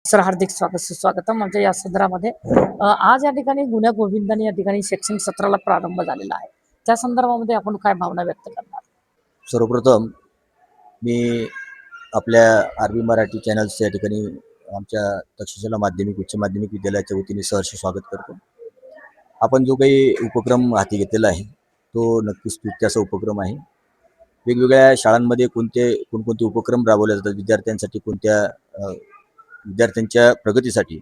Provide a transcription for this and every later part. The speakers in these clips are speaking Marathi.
सर हार्दिक सुस्वागतम आमच्या या सदरामध्ये आज या ठिकाणी गुण्या गोविंदाने या ठिकाणी शैक्षणिक सत्राला प्रारंभ झालेला आहे. त्या संदर्भामध्ये आपण काय भावना व्यक्त करणार? सर्वप्रथम मी आपल्या आरबी मराठी चॅनल्सच्या ठिकाणी आमच्या तक्षशिला माध्यमिक उच्च माध्यमिक विद्यालयाच्या वतीने सहर्ष स्वागत करतो. आपण जो काही उपक्रम हाती घेतलेला आहे तो नक्कीच स्तुत्याचा उपक्रम आहे. वेगवेगळ्या शाळांमध्ये कोणकोणते उपक्रम राबवले जातात विद्यार्थ्यांसाठी, विद्यार्थ्यांच्या प्रगतीसाठी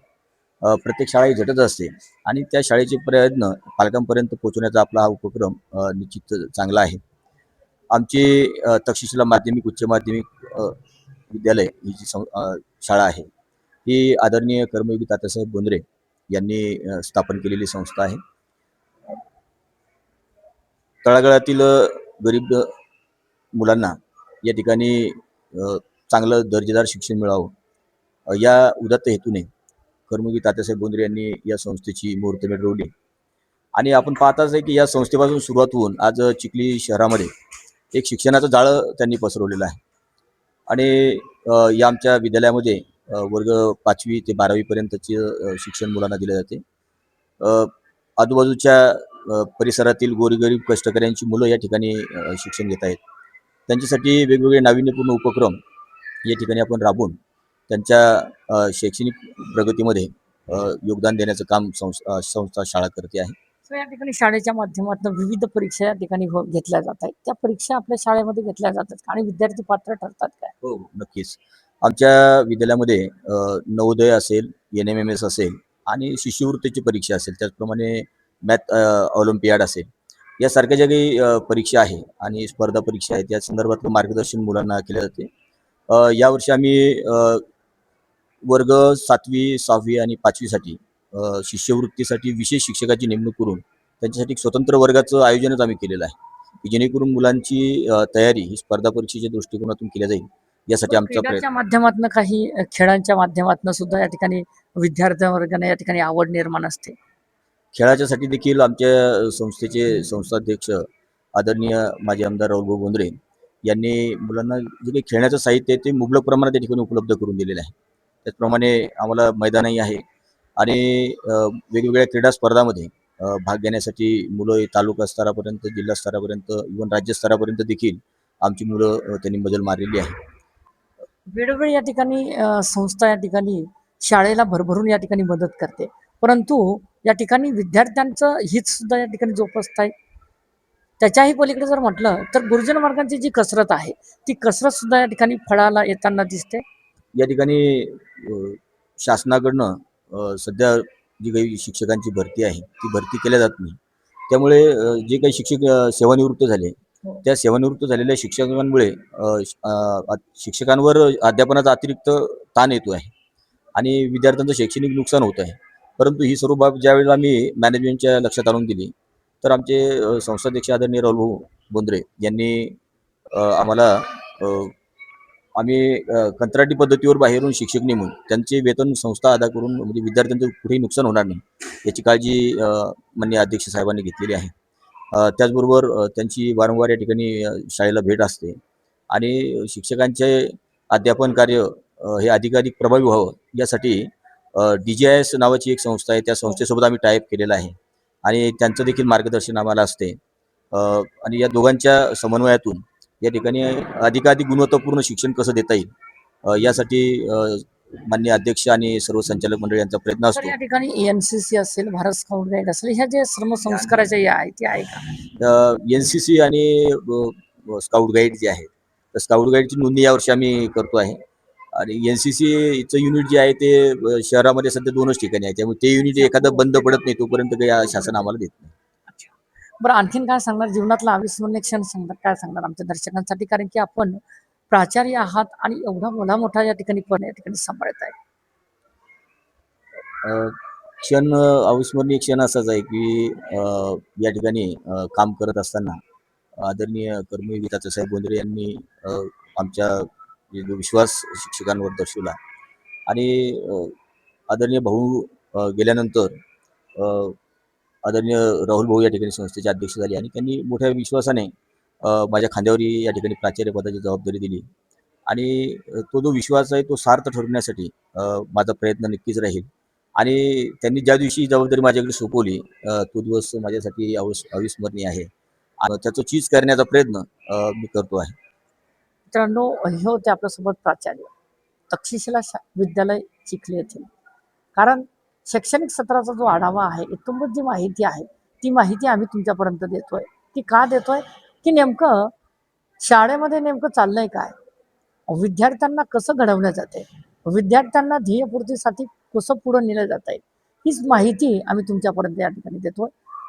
प्रत्येक शाळा ही झटत असते आणि त्या शाळेचे प्रयत्न पालकांपर्यंत पोहोचवण्याचा आपला हा उपक्रम निश्चित चांगला आहे. आमची तक्षशिला माध्यमिक उच्च माध्यमिक विद्यालय ही जी शाळा आहे ही आदरणीय कर्मयोगी तात्यासाहेब बोंद्रे यांनी स्थापन केलेली संस्था आहे. तळागाळातील गरीब मुलांना या ठिकाणी चांगलं दर्जेदार शिक्षण मिळावं या उदात्त हेतूने कर्मयोगी तात्यासाहेब बोंद्रे यांनी या संस्थेची मुहूर्तमेढ रोवली आणि आपण पाहताच आहे की या संस्थेपासून सुरुवात होऊन आज चिखली शहरामध्ये एक शिक्षणाचं जाळं त्यांनी पसरवलेलं आहे. आणि या आमच्या विद्यालयामध्ये वर्ग 5वी ते 12वी पर्यंतचे शिक्षण मुलांना दिले जाते. आजूबाजूच्या परिसरातील गोरगरीब कष्टकऱ्यांची मुलं या ठिकाणी शिक्षण घेत आहेत. त्यांच्यासाठी वेगवेगळे नाविन्यपूर्ण उपक्रम या ठिकाणी आपण राबवून त्यांच्या शैक्षणिक प्रगतीमध्ये योगदान देण्याचं काम संस्था शाळा करते आहे. सर या ठिकाणी शाळेच्या माध्यमातून विविध परीक्षा या ठिकाणी घेतल्या जात आहेत. त्या परीक्षा आपल्या शाळेमध्ये घेतल्या जातात आणि विद्यार्थी पात्र ठरतात काय? हो, नक्कीच. आमच्या विद्यालयामध्ये नवोदय असेल, NMMS असेल आणि शिष्यवृत्तीची परीक्षा असेल, त्याचप्रमाणे मॅथ ऑलिम्पियाड असेल, यासारख्या ज्या काही परीक्षा आहे आणि स्पर्धा परीक्षा आहेत या संदर्भातलं मार्गदर्शन मुलांना केले जाते. यावर्षी आम्ही वर्ग 7वी 6वी आणि 5वीसाठी शिष्यवृत्तीसाठी विशेष शिक्षकाची नेमणूक करून त्यांच्यासाठी एक स्वतंत्र वर्गाचं आयोजनच आम्ही केलेलं आहे की जेणेकरून मुलांची तयारी ही स्पर्धा परीक्षेच्या दृष्टिकोनातून केल्या जाईल यासाठी आमचा क्रीडाच्या माध्यमातून काही खेळांच्या माध्यमातून सुद्धा या ठिकाणी विद्यार्थी वर्गाने या ठिकाणी आवड निर्माण असते. खेळाच्यासाठी देखील आमच्या संस्थेचे संस्थाध्यक्ष आदरणीय माजी आमदार राहुल बोंद्रे यांनी मुलांना जे काही खेळण्याचं साहित्य आहे ते मुबलक प्रमाणात त्या ठिकाणी उपलब्ध करून दिलेलं आहे. त्याचप्रमाणे आम्हाला मैदानही आहे आणि वेगवेगळ्या क्रीडा स्पर्धामध्ये भाग घेण्यासाठी मुलं तालुका स्तरापर्यंत, जिल्हा स्तरापर्यंत, इव्हन राज्यस्तरापर्यंत देखील आमची मुलं त्यांनी मजल मारलेली आहे. वेळोवेळी या ठिकाणी संस्था या ठिकाणी शाळेला भरभरून या ठिकाणी मदत करते, परंतु या ठिकाणी विद्यार्थ्यांचं हित सुद्धा या ठिकाणी जोपासताय. त्याच्याही पलीकडे जर म्हटलं तर गुरुजन वर्गांची जी कसरत आहे ती कसरत सुद्धा या ठिकाणी फळाला येताना दिसते. या ठिकाणी शासनाकडनं सध्या जी काही शिक्षकांची भरती आहे ती भरती केल्या जात नाही. त्यामुळे जे काही शिक्षक सेवानिवृत्त झाले त्या सेवानिवृत्त झालेल्या शिक्षकांमुळे शिक्षकांवर अध्यापनाचा अतिरिक्त ताण येतो आहे आणि विद्यार्थ्यांचं शैक्षणिक नुकसान होत आहे. परंतु ही सर्व बाब ज्यावेळेला आम्ही मॅनेजमेंटच्या लक्षात आणून दिली तर आमचे संस्थाध्यक्ष आदरणीय राहुल बोंद्रे यांनी आम्हाला आम्ही कंत्राटी पद्धतीवर बाहेरून शिक्षक नेमून त्यांचे वेतन संस्था अदा करून म्हणजे विद्यार्थ्यांचं कुठेही नुकसान होणार नाही याची काळजी माननीय अध्यक्ष साहेबांनी घेतलेली आहे. त्याचबरोबर त्यांची वारंवार या ठिकाणी शाळेला भेट असते आणि शिक्षकांचे अध्यापन कार्य हे अधिकाधिक प्रभावी व्हावं यासाठी DGIS नावाची एक संस्था आहे, त्या संस्थेसोबत आम्ही टायअप केलेला आहे आणि त्यांचं देखील मार्गदर्शन आम्हाला असते आणि या दोघांच्या समन्वयातून या ठिकाणी अधिकाधिक गुणवत्तापूर्ण शिक्षण कसं देता येईल यासाठी माननीय अध्यक्ष आणि सर्व संचालक मंडळ यांचा प्रयत्न असतो. या ठिकाणी NCC असेल, भारत स्काउट गाईड असेल, ह्या जे सर्व संस्काराचे आहे ते आहे का? NCC आणि स्काउट गाईड जे आहे तर स्काउट गाईडची नोंदणी यावर्षी आम्ही करतो आहे आणि NCCचं युनिट जे आहे ते शहरामध्ये सध्या 2च ठिकाणी आहे, त्यामुळे ते युनिट एखादं बंद पडत नाही तोपर्यंत काही शासन आम्हाला देत नाही. बरं, आणखीन काय सांगणार जीवनातला अविस्मरणीय क्षण सांगणार, काय सांगणार आमच्या दर्शकांसाठी, कारण की आपण प्राचार्य आहात आणि एवढा मोठा या ठिकाणी पण या ठिकाणी सांभाळत आहे. क्षण अविस्मरणीय क्षण असाच आहे की या ठिकाणी काम करत असताना आदरणीय कर्मयोगी तात्यासाहेब बोंद्रे यांनी आमच्या विश्वास शिक्षकांवर दर्शवला आणि आदरणीय भाऊ गेल्यानंतर आदरणीय राहुल भाऊ या ठिकाणी संस्थेचे अध्यक्ष झाले आणि त्यांनी मोठ्या विश्वासाने माझ्या खांद्यावर या ठिकाणी प्राचार्य पदाची जबाबदारी दिली आणि तो जो विश्वास आहे तो सार्थ ठरवण्यासाठी माझा प्रयत्न नक्कीच राहील. आणि त्यांनी ज्या दिवशी जबाबदारी माझ्याकडे सोपवली तो दिवस माझ्यासाठी अविस्मरणीय आहे. आणि त्याचं चीज करण्याचा प्रयत्न मी करतो आहे. मित्रांनो, हे होते आपल्यासोबत प्राचार्य तक्षशिला विद्यालय चिखली येथील. कारण शैक्षणिक सत्राचा जो आढावा आहे, एकंदर जी माहिती आहे, ती माहिती आम्ही तुमच्यापर्यंत देतोय. ती का देतोय? की नेमकं शाळेमध्ये नेमकं चाललंय काय? विद्यार्थ्यांना कसं घडवलं जाते? विद्यार्थ्यांना ध्येयपूर्तीसाठी कसं पुढं नेलं जात आहे? हीच माहिती आम्ही तुमच्यापर्यंत या ठिकाणी देतोय.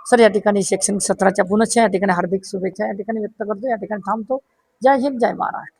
सर, या ठिकाणी शैक्षणिक सत्राच्या पुनश्च या ठिकाणी हार्दिक शुभेच्छा या ठिकाणी व्यक्त करतो. या ठिकाणी थांबतो. जय हिंद, जय महाराष्ट्र.